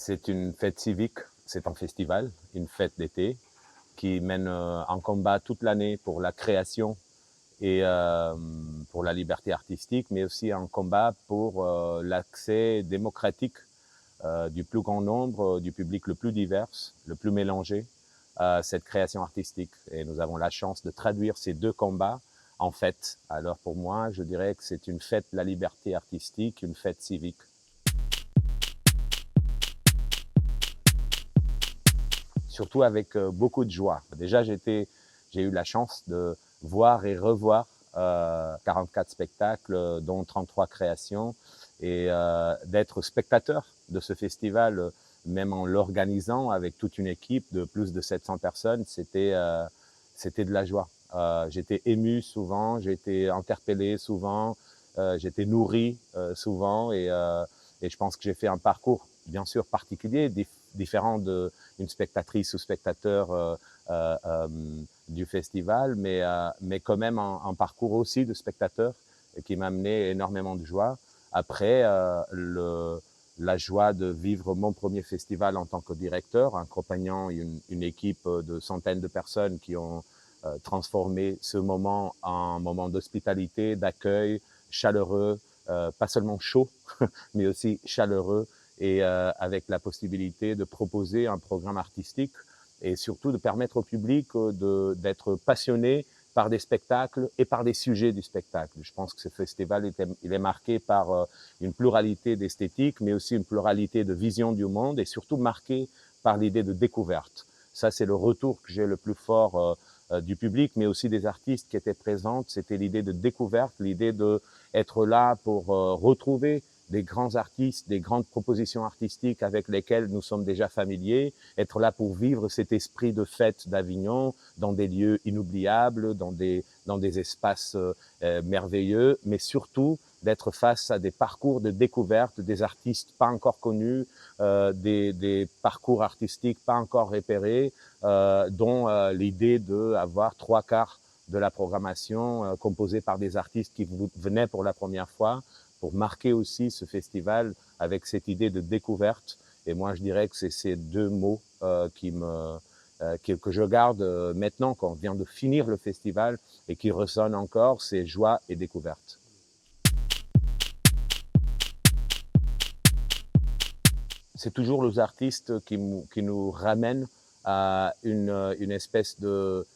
C'est une fête civique, c'est un festival, une fête d'été qui mène un combat toute l'année pour la création et pour la liberté artistique, mais aussi un combat pour l'accès démocratique du plus grand nombre, du public le plus divers, le plus mélangé, à cette création artistique. Et nous avons la chance de traduire ces deux combats en fête. Alors pour moi, je dirais que c'est une fête de la liberté artistique, une fête civique. Surtout avec beaucoup de joie. Déjà, j'ai eu la chance de voir et revoir 44 spectacles, dont 33 créations, et d'être spectateur de ce festival, même en l'organisant avec toute une équipe de plus de 700 personnes, c'était de la joie. J'étais ému souvent, j'ai été interpellé souvent, j'étais nourri souvent, et je pense que j'ai fait un parcours bien sûr particulier, différent d'une spectatrice ou spectateur du festival, mais quand même un parcours aussi de spectateur qui m'a amené énormément de joie. Après, la joie de vivre mon premier festival en tant que directeur, accompagnant une équipe de centaines de personnes qui ont transformé ce moment en moment d'hospitalité, d'accueil, chaleureux, pas seulement chaud, mais aussi chaleureux, et avec la possibilité de proposer un programme artistique et surtout de permettre au public d'être passionné par des spectacles et par des sujets du spectacle. Je pense que ce festival il est marqué par une pluralité d'esthétiques, mais aussi une pluralité de visions du monde, et surtout marqué par l'idée de découverte. Ça, c'est le retour que j'ai le plus fort du public, mais aussi des artistes qui étaient présents. C'était l'idée de découverte, l'idée d'être là pour retrouver des grands artistes, des grandes propositions artistiques avec lesquelles nous sommes déjà familiers, être là pour vivre cet esprit de fête d'Avignon dans des lieux inoubliables, dans des espaces merveilleux, mais surtout d'être face à des parcours de découverte, des artistes pas encore connus, des parcours artistiques pas encore repérés, dont l'idée d'avoir 3/4 de la programmation composée par des artistes qui venaient pour la première fois, pour marquer aussi ce festival avec cette idée de découverte. Et moi, je dirais que c'est ces deux mots que je garde maintenant, quand on vient de finir le festival, et qui ressonnent encore, c'est joie et découverte. C'est toujours les artistes qui nous ramènent à une espèce de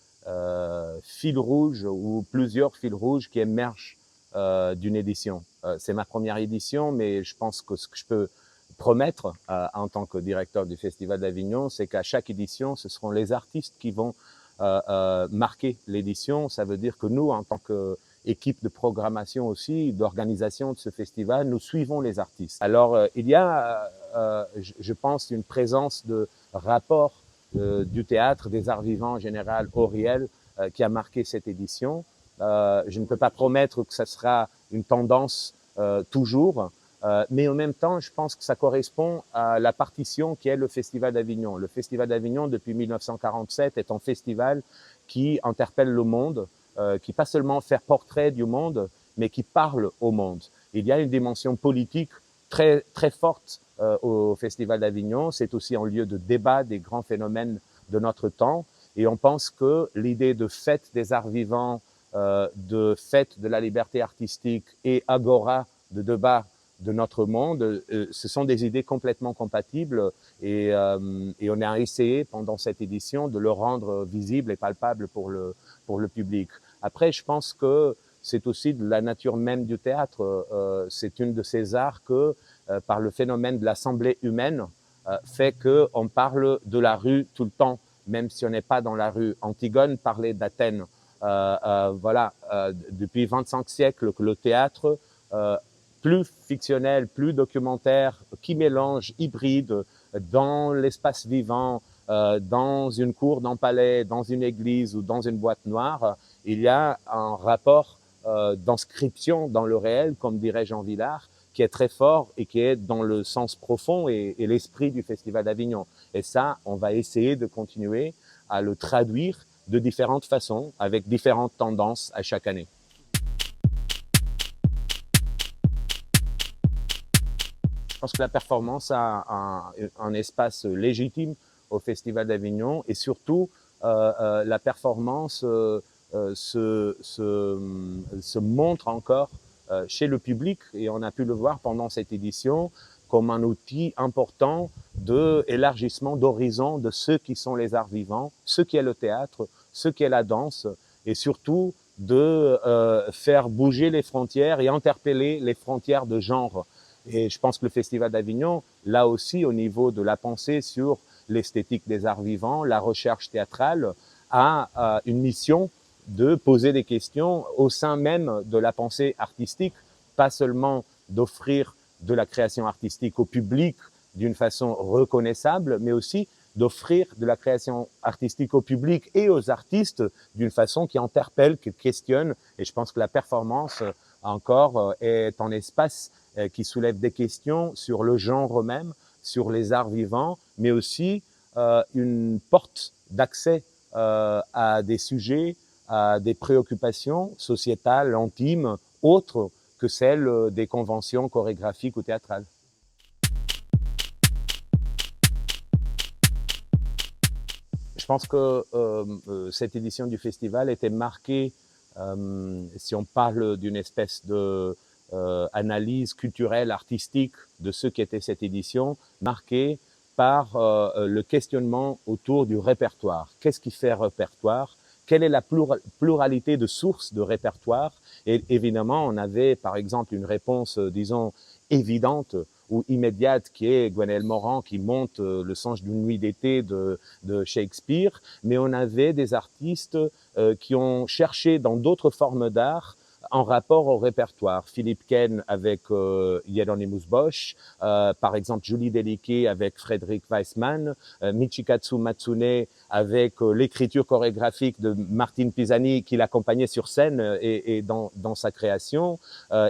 fil rouge ou plusieurs fils rouges qui émergent d'une édition. C'est ma première édition, mais je pense que ce que je peux promettre en tant que directeur du Festival d'Avignon, c'est qu'à chaque édition, ce seront les artistes qui vont marquer l'édition. Ça veut dire que nous, en tant qu'équipe de programmation aussi, d'organisation de ce festival, nous suivons les artistes. Alors, il y a, je pense, une présence de rapport du théâtre, des arts vivants en général, au réel, qui a marqué cette édition. Je ne peux pas promettre que ça sera une tendance toujours, mais en même temps, je pense que ça correspond à la partition qui est le Festival d'Avignon. Le Festival d'Avignon, depuis 1947, est un festival qui interpelle le monde, qui pas seulement fait portrait du monde, mais qui parle au monde. Il y a une dimension politique très, très forte au Festival d'Avignon. C'est aussi un lieu de débat des grands phénomènes de notre temps. Et on pense que l'idée de fête des arts vivants, de fête de la liberté artistique et agora de débat de notre monde, ce sont des idées complètement compatibles, et on a essayé pendant cette édition de le rendre visible et palpable pour le public. Après, je pense que c'est aussi de la nature même du théâtre. C'est une de ces arts que, par le phénomène de l'assemblée humaine, fait qu'on parle de la rue tout le temps, même si on n'est pas dans la rue. Antigone parlait d'Athènes. Voilà, depuis 25 siècles que le théâtre, plus fictionnel, plus documentaire, qui mélange, hybride, dans l'espace vivant, dans une cour, dans un palais, dans une église ou dans une boîte noire, il y a un rapport d'inscription dans le réel, comme dirait Jean Vilar, qui est très fort et qui est dans le sens profond et l'esprit du Festival d'Avignon. Et ça, on va essayer de continuer à le traduire de différentes façons, avec différentes tendances à chaque année. Je pense que la performance a un espace légitime au Festival d'Avignon et surtout la performance se montre encore chez le public et on a pu le voir pendant cette édition comme un outil important d'élargissement d'horizon de ceux qui sont les arts vivants, ce qui est le théâtre, ce qui est la danse et surtout de faire bouger les frontières et interpeller les frontières de genre. Et je pense que le Festival d'Avignon, là aussi, au niveau de la pensée sur l'esthétique des arts vivants, la recherche théâtrale, a une mission de poser des questions au sein même de la pensée artistique, pas seulement d'offrir de la création artistique au public d'une façon reconnaissable, mais aussi d'offrir de la création artistique au public et aux artistes d'une façon qui interpelle, qui questionne. Et je pense que la performance, encore, est un espace qui soulève des questions sur le genre même, sur les arts vivants, mais aussi une porte d'accès à des sujets, à des préoccupations sociétales, intimes, autres que celles des conventions chorégraphiques ou théâtrales. Je pense que cette édition du festival était marquée, si on parle d'une espèce de analyse culturelle, artistique de ce qu'était cette édition, marquée par le questionnement autour du répertoire. Qu'est-ce qui fait répertoire? Quelle est la pluralité de sources de répertoire? Et évidemment, on avait par exemple une réponse, disons, évidente ou immédiate qui est Gwenaëlle Morand qui monte Le songe d'une nuit d'été de Shakespeare, mais on avait des artistes qui ont cherché dans d'autres formes d'art en rapport au répertoire. Philippe Ken avec Hieronymus Bosch, par exemple Julie Deliké avec Frédéric Weissman, Michikatsu Matsune avec l'écriture chorégraphique de Martine Pisani qui l'accompagnait sur scène et dans sa création.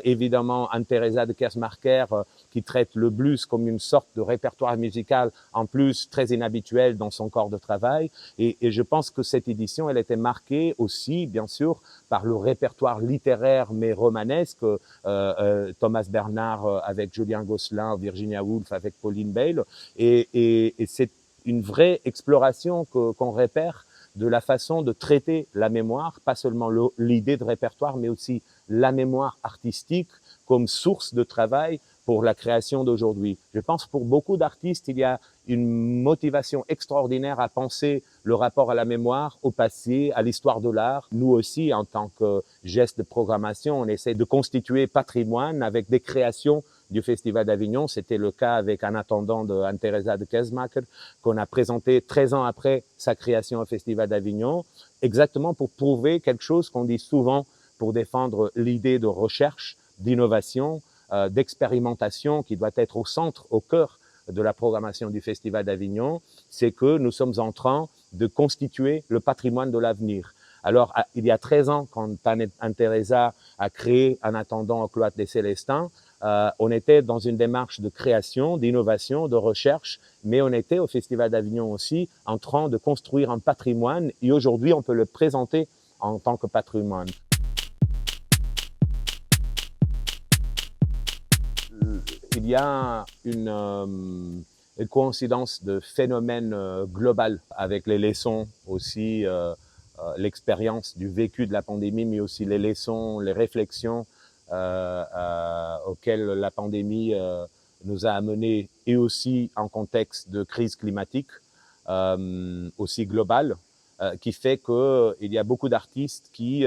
Évidemment, Anne-Theresa de Kersmacher qui traite le blues comme une sorte de répertoire musical en plus très inhabituel dans son corps de travail. Et je pense que cette édition, elle était marquée aussi, bien sûr, par le répertoire littéraire mais romanesque, Thomas Bernard avec Julien Gosselin, Virginia Woolf avec Pauline Bale, et c'est une vraie exploration qu'on repère de la façon de traiter la mémoire, pas seulement l'idée de répertoire, mais aussi la mémoire artistique comme source de travail pour la création d'aujourd'hui. Je pense pour beaucoup d'artistes, il y a une motivation extraordinaire à penser le rapport à la mémoire, au passé, à l'histoire de l'art. Nous aussi, en tant que geste de programmation, on essaie de constituer patrimoine avec des créations du Festival d'Avignon. C'était le cas avec En attendant de Anne-Theresa de Kersmacher, qu'on a présenté 13 ans après sa création au Festival d'Avignon, exactement pour prouver quelque chose qu'on dit souvent pour défendre l'idée de recherche, d'innovation, d'expérimentation qui doit être au centre, au cœur de la programmation du Festival d'Avignon, c'est que nous sommes en train de constituer le patrimoine de l'avenir. Alors, il y a 13 ans, quand Anne-Theresa a créé En attendant au Cloître des Célestins, on était dans une démarche de création, d'innovation, de recherche, mais on était au Festival d'Avignon aussi en train de construire un patrimoine et aujourd'hui, on peut le présenter en tant que patrimoine. Il y a une coïncidence de phénomènes global avec les leçons aussi, l'expérience du vécu de la pandémie, mais aussi les leçons, les réflexions auxquelles la pandémie nous a amenés et aussi en contexte de crise climatique aussi globale, qui fait qu'il y a beaucoup d'artistes qui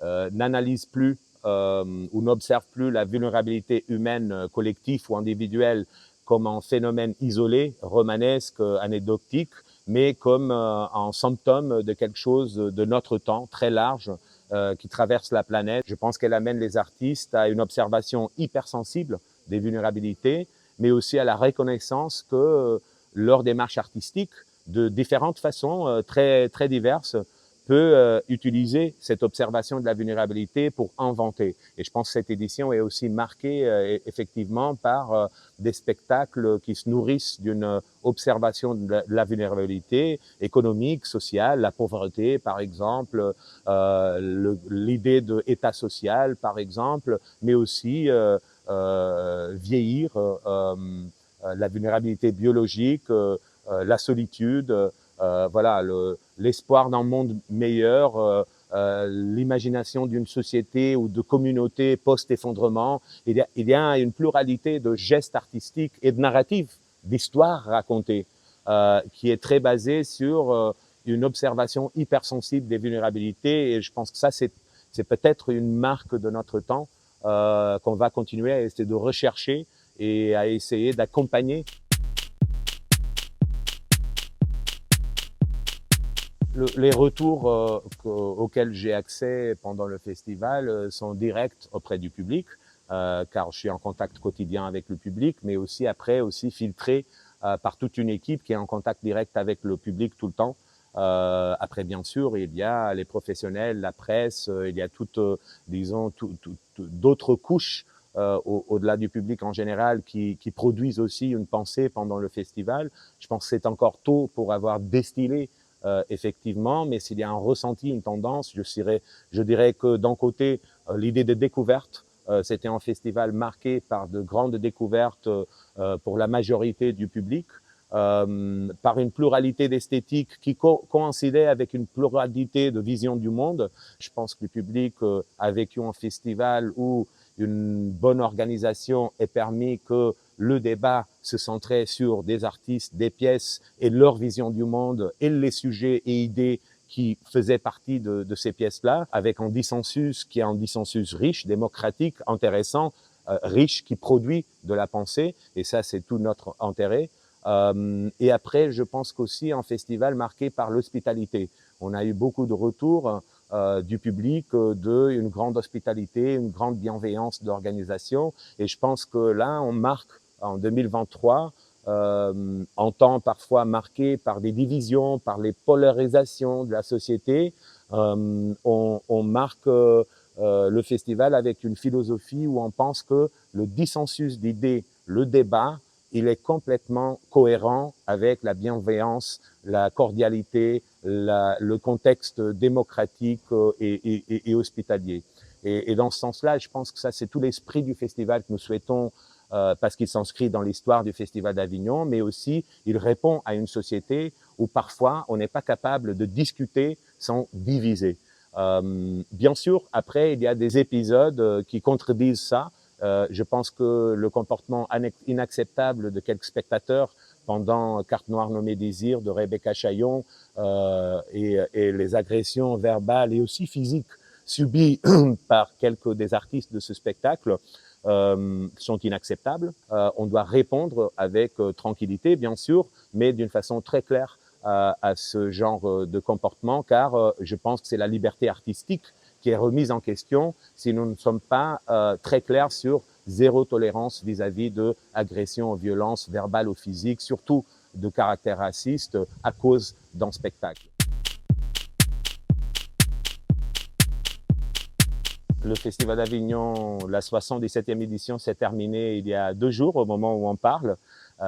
n'analysent plus ou n'observe plus la vulnérabilité humaine collective ou individuelle comme un phénomène isolé, romanesque, anecdotique, mais comme un symptôme de quelque chose de notre temps, très large, qui traverse la planète. Je pense qu'elle amène les artistes à une observation hypersensible des vulnérabilités, mais aussi à la reconnaissance que leur démarche artistique, de différentes façons très, très diverses, peut utiliser cette observation de la vulnérabilité pour inventer. Et je pense que cette édition est aussi marquée effectivement par des spectacles qui se nourrissent d'une observation de la vulnérabilité économique, sociale, la pauvreté par exemple, l'idée d'état social par exemple, mais aussi vieillir, la vulnérabilité biologique, la solitude, voilà, l'espoir d'un monde meilleur, l'imagination d'une société ou de communauté post-effondrement. Il y a une pluralité de gestes artistiques et de narratifs, d'histoires racontées, qui est très basée sur une observation hypersensible des vulnérabilités. Et je pense que ça, c'est peut-être une marque de notre temps qu'on va continuer à essayer de rechercher et à essayer d'accompagner. Les retours auxquels j'ai accès pendant le festival sont directs auprès du public, car je suis en contact quotidien avec le public, mais aussi après aussi filtré par toute une équipe qui est en contact direct avec le public tout le temps. Après, bien sûr, il y a les professionnels, la presse, il y a toutes, disons, d'autres couches au-delà du public en général qui produisent aussi une pensée pendant le festival. Je pense que c'est encore tôt pour avoir distillé effectivement, mais s'il y a un ressenti, une tendance, je dirais que d'un côté, l'idée de découverte, c'était un festival marqué par de grandes découvertes pour la majorité du public, par une pluralité d'esthétiques qui coïncidait avec une pluralité de visions du monde. Je pense que le public a vécu un festival où une bonne organisation a permis que le débat se centrait sur des artistes, des pièces et leur vision du monde et les sujets et idées qui faisaient partie de ces pièces-là, avec un dissensus qui est un dissensus riche, démocratique, intéressant, riche, qui produit de la pensée, et ça, c'est tout notre intérêt. Et après, je pense qu'aussi un festival marqué par l'hospitalité. On a eu beaucoup de retours du public, une grande hospitalité, une grande bienveillance d'organisation. Et je pense que là, on marque en 2023, en temps parfois marqué par des divisions, par les polarisations de la société, on marque le festival avec une philosophie où on pense que le dissensus d'idées, le débat, il est complètement cohérent avec la bienveillance, la cordialité, le contexte démocratique et hospitalier. Et dans ce sens-là, je pense que ça, c'est tout l'esprit du festival que nous souhaitons, parce qu'il s'inscrit dans l'histoire du Festival d'Avignon, mais aussi il répond à une société où parfois on n'est pas capable de discuter sans diviser. Bien sûr, après, il y a des épisodes qui contredisent ça. Je pense que le comportement inacceptable de quelques spectateurs pendant Carte Noire nommée Désir de Rebecca Chaillon et les agressions verbales et aussi physiques subies par quelques des artistes de ce spectacle sont inacceptables. On doit répondre avec tranquillité, bien sûr, mais d'une façon très claire à ce genre de comportement, car je pense que c'est la liberté artistique qui est remise en question si nous ne sommes pas très clairs sur zéro tolérance vis-à-vis de agressions, violences verbales ou physiques, surtout de caractère raciste, à cause d'un spectacle. Le Festival d'Avignon, la 77e édition, s'est terminée il y a 2 jours au moment où on parle.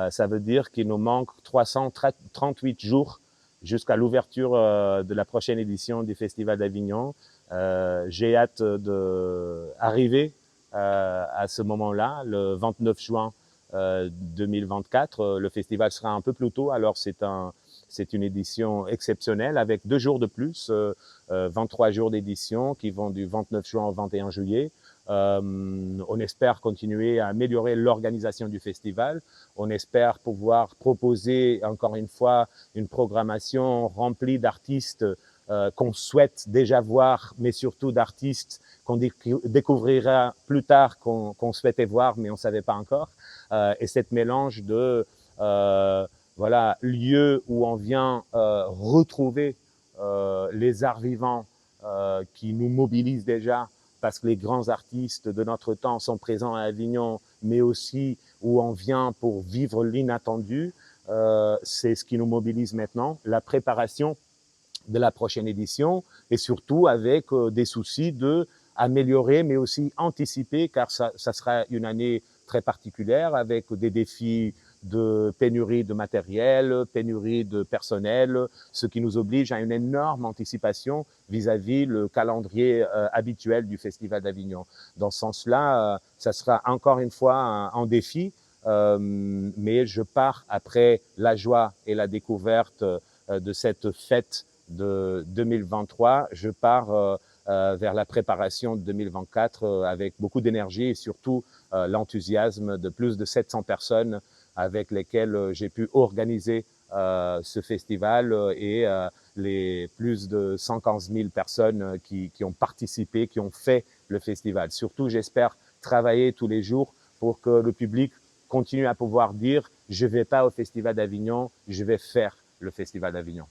Ça veut dire qu'il nous manque 338 jours jusqu'à l'ouverture de la prochaine édition du Festival d'Avignon. J'ai hâte d'arriver à ce moment-là, le 29 juin 2024. Le festival sera un peu plus tôt, alors c'est une édition exceptionnelle avec 2 jours de plus, 23 jours d'édition qui vont du 29 juin au 21 juillet. On espère continuer à améliorer l'organisation du festival. On espère pouvoir proposer, encore une fois, une programmation remplie d'artistes qu'on souhaite déjà voir, mais surtout d'artistes qu'on découvrira plus tard, qu'on souhaitait voir, mais on ne savait pas encore. Et cette mélange de voilà, lieux où on vient retrouver les arts vivants qui nous mobilisent déjà, parce que les grands artistes de notre temps sont présents à Avignon, mais aussi où on vient pour vivre l'inattendu. C'est ce qui nous mobilise maintenant, la préparation de la prochaine édition, et surtout avec des soucis de améliorer, mais aussi anticiper, car ça sera une année très particulière avec des défis de pénurie de matériel, pénurie de personnel, ce qui nous oblige à une énorme anticipation vis-à-vis le calendrier habituel du Festival d'Avignon. Dans ce sens-là, ça sera encore une fois un défi, mais je pars après la joie et la découverte de cette fête de 2023. Je pars vers la préparation de 2024 avec beaucoup d'énergie et surtout l'enthousiasme de plus de 700 personnes avec lesquelles j'ai pu organiser ce festival et les plus de 115 000 personnes qui ont participé, qui ont fait le festival. Surtout, j'espère travailler tous les jours pour que le public continue à pouvoir dire « je ne vais pas au Festival d'Avignon, je vais faire le Festival d'Avignon ».